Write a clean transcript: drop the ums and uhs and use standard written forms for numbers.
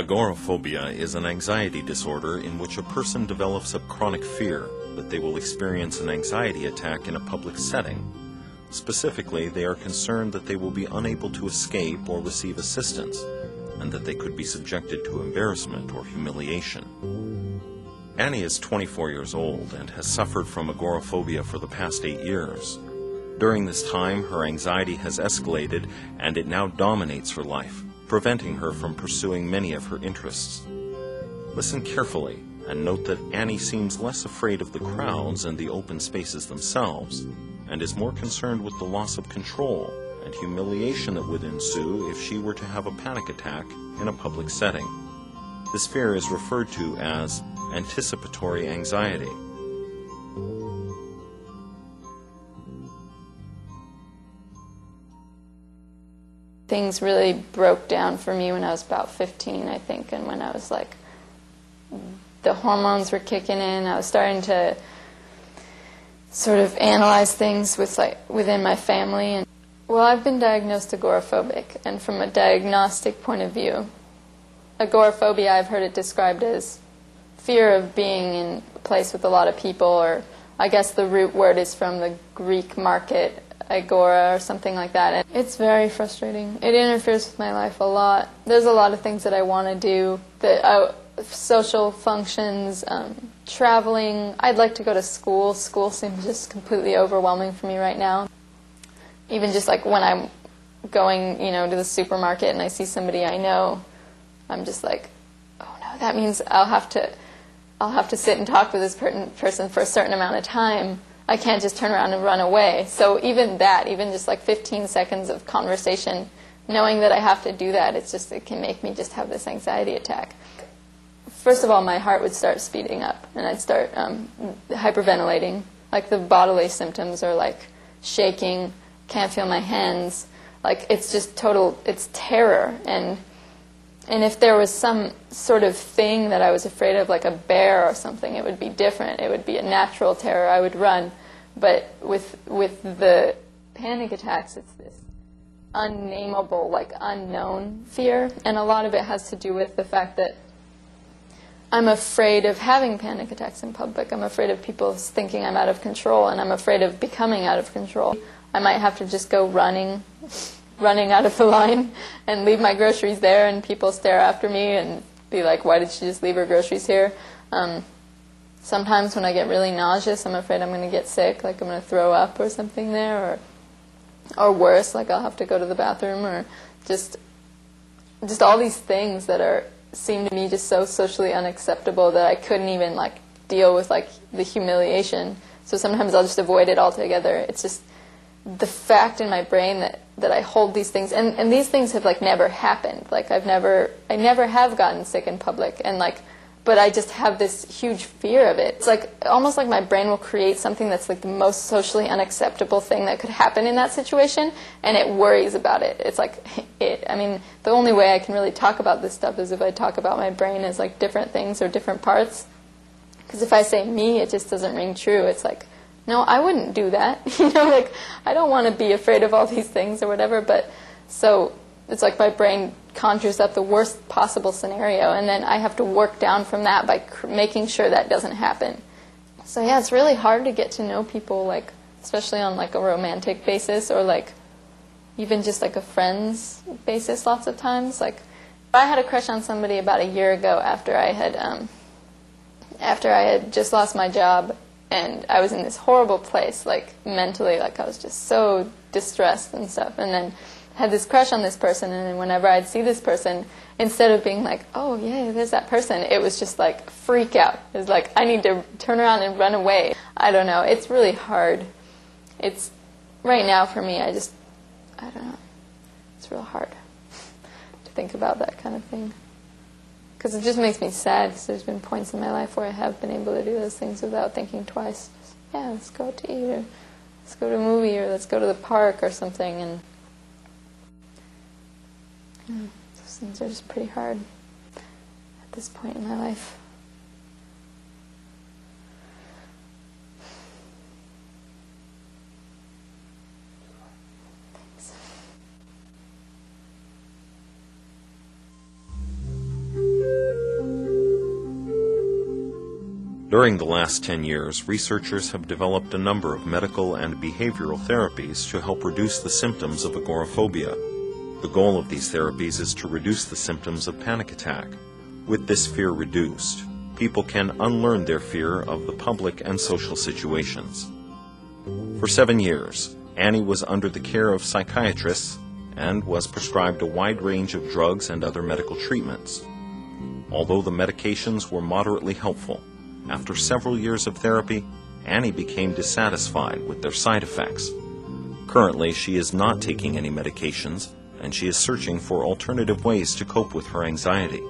Agoraphobia is an anxiety disorder in which a person develops a chronic fear that they will experience an anxiety attack in a public setting. Specifically, they are concerned that they will be unable to escape or receive assistance, and that they could be subjected to embarrassment or humiliation. Annie is 24 years old and has suffered from agoraphobia for the past 8 years. During this time, her anxiety has escalated and it now dominates her life, preventing her from pursuing many of her interests. Listen carefully and note that Annie seems less afraid of the crowds and the open spaces themselves, and is more concerned with the loss of control and humiliation that would ensue if she were to have a panic attack in a public setting. This fear is referred to as anticipatory anxiety. Things really broke down for me when I was about 15, I think, and when I was like, the hormones were kicking in. I was starting to sort of analyze things within my family. And well, I've been diagnosed agoraphobic, and from a diagnostic point of view, agoraphobia, I've heard it described as fear of being in a place with a lot of people, or I guess the root word is from the Greek market, agora or something like that. And it's very frustrating. It interferes with my life a lot. There's a lot of things that I want to do, social functions, traveling. I'd like to go to school. School seems just completely overwhelming for me right now. Even just like when I'm going, to the supermarket and I see somebody I know, I'm just like, oh no, that means I'll have to sit and talk with this person for a certain amount of time. I can't just turn around and run away. So even just like 15 seconds of conversation, knowing that I have to do that, it can make me just have this anxiety attack. First of all, my heart would start speeding up, and I'd start hyperventilating. Like the bodily symptoms are like shaking, can't feel my hands. Like it's just it's terror. And if there was some sort of thing that I was afraid of, like a bear or something, it would be different. It would be a natural terror. I would run. But with the panic attacks, it's this unnameable, like unknown fear. And a lot of it has to do with the fact that I'm afraid of having panic attacks in public. I'm afraid of people thinking I'm out of control, and I'm afraid of becoming out of control. I might have to just go running out of the line and leave my groceries there, and people stare after me and be like, why did she just leave her groceries here? Sometimes when I get really nauseous, I'm afraid I'm going to get sick, like I'm going to throw up or something there, or worse, like I'll have to go to the bathroom, or just all these things that seem to me just so socially unacceptable that I couldn't even like deal with like the humiliation. So sometimes I'll just avoid it altogether. It's just the fact in my brain that I hold these things, and these things have like never happened. Like I never have gotten sick in public, and but I just have this huge fear of it. It's like almost like my brain will create something that's like the most socially unacceptable thing that could happen in that situation, and it worries about it. It's like I mean, the only way I can really talk about this stuff is if I talk about my brain as like different things or different parts. Because if I say me, it just doesn't ring true. It's like, no, I wouldn't do that. Like I don't want to be afraid of all these things or whatever. But so it's like my brain conjures up the worst possible scenario, and then I have to work down from that by making sure that doesn't happen. So yeah, it's really hard to get to know people, like especially on like a romantic basis, or like even just like a friends basis. Lots of times, like I had a crush on somebody about a year ago after I had just lost my job. And I was in this horrible place, like mentally, like I was just so distressed and stuff. And then had this crush on this person, and then whenever I'd see this person, instead of being like, oh yeah, there's that person, it was just like freak out. It was like, I need to turn around and run away. I don't know. It's really hard. It's, right now for me, I don't know. It's real hard to think about that kind of thing. Because it just makes me sad, because there's been points in my life where I have been able to do those things without thinking twice. Just, yeah, let's go out to eat, or let's go to a movie, or let's go to the park or something. And those things are just pretty hard at this point in my life. Thanks. During the last 10 years, researchers have developed a number of medical and behavioral therapies to help reduce the symptoms of agoraphobia. The goal of these therapies is to reduce the symptoms of panic attack. With this fear reduced, people can unlearn their fear of the public and social situations. For 7 years, Annie was under the care of psychiatrists and was prescribed a wide range of drugs and other medical treatments. Although the medications were moderately helpful, after several years of therapy, Annie became dissatisfied with their side effects. Currently, she is not taking any medications, and she is searching for alternative ways to cope with her anxiety.